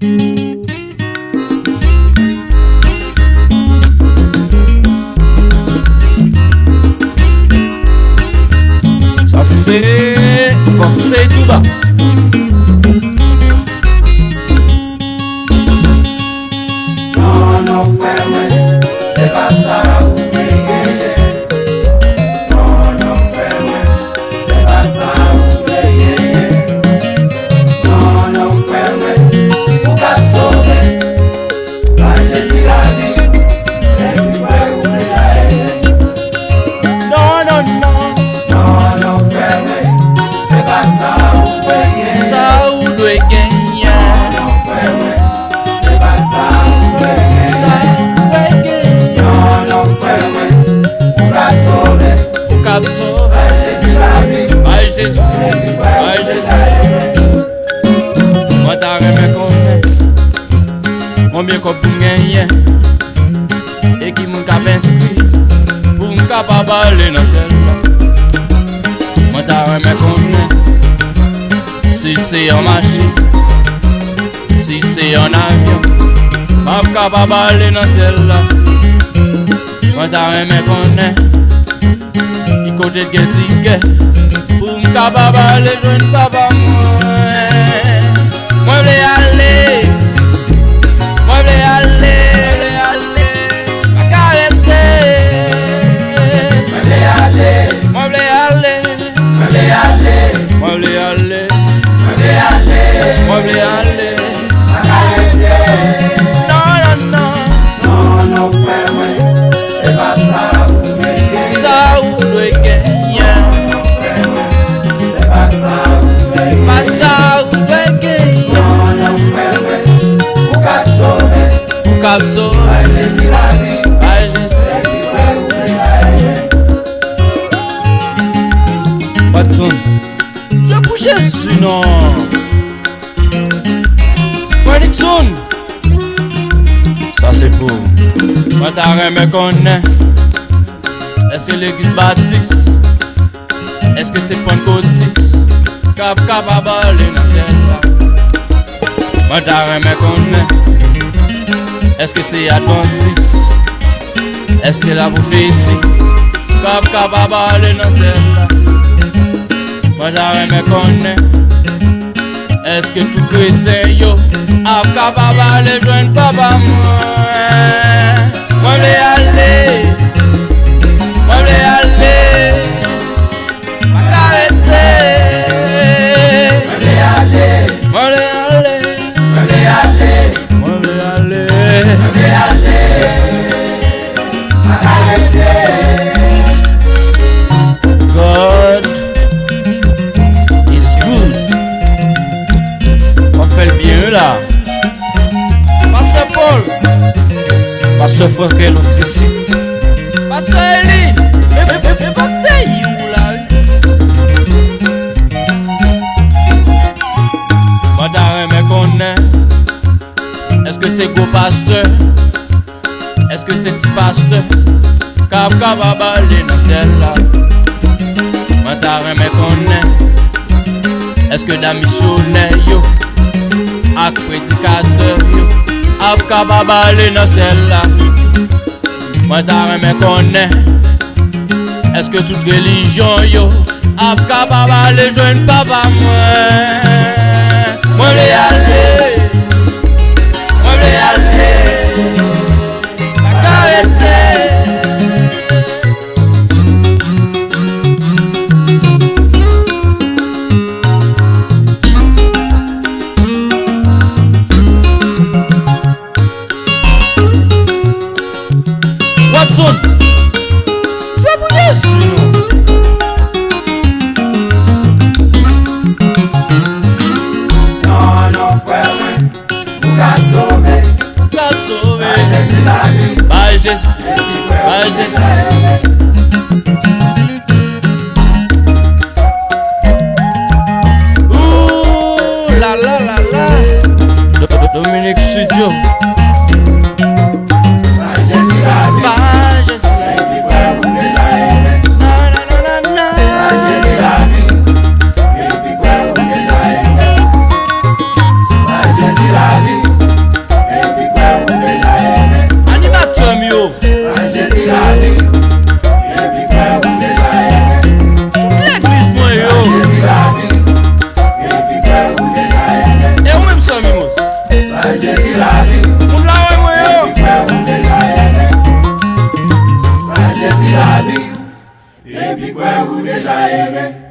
Ça c'est Foxley tout bas. Non, non, frère, c'est pas ça. Ay Jésus, ay Jésus. Moi t'as remis combien qu'on peut gagner et qui m'ont cap inscrit pour me capable aller dans celle-là. Moi t'as remis combien si c'est en machine, si c'est en avion, moi capable aller dans celle-là. Moi t'as remis combien côté de ticket pour m'capable aller joindre papa moi v'lais aller ma carrette moi v'lais aller ma carrette non frère c'est pas ça ça ou Watson, je pour Jésus non. Nixon, ça c'est pour. Moi t'as remis Konnen. Est-ce que l'église baptiste? Est-ce que c'est pentecôtiste? Capable aller dans celle-là. Moi t'as remis Konnen. Est-ce que c'est adventiste? Est-ce que la prophétie? Capable aller dans celle-là. Moi t'as remis Konnen. Est-ce que tout chrétien yo a capable aller joindre papa moi? Moi v'lais aller. Ma carrette. Moi v'lais aller. Ma carrette. God is good. On fait le bien là. Pasteur Paul, Pasteur Frankel, ceci. Pasteur Eli, mais pas de où là. Madame me connaît. Est-ce que c'est gros pasteur? Est-ce que c'est petit pasteur? Capable aller dans celle-là. Madame me connaît. Est-ce que dans missionnaire yo? Ak prédicateur yo ap capable aller dans celle-là. Moi t'as me connaît. Est-ce que toute religion yo ap capable aller joindre papa moi v'lais aller. Ma carrette. Watson, je vais pour Jésus. Non, frère, vous qu'à sauver. By Jésus, by Jésus. Ouh, la. Dominique Studio. La vie. Jésus la vie. Moun la wè mwen yo. Et puis ou déjà aimé. Jésus la vie. Et puis ou déjà aimé.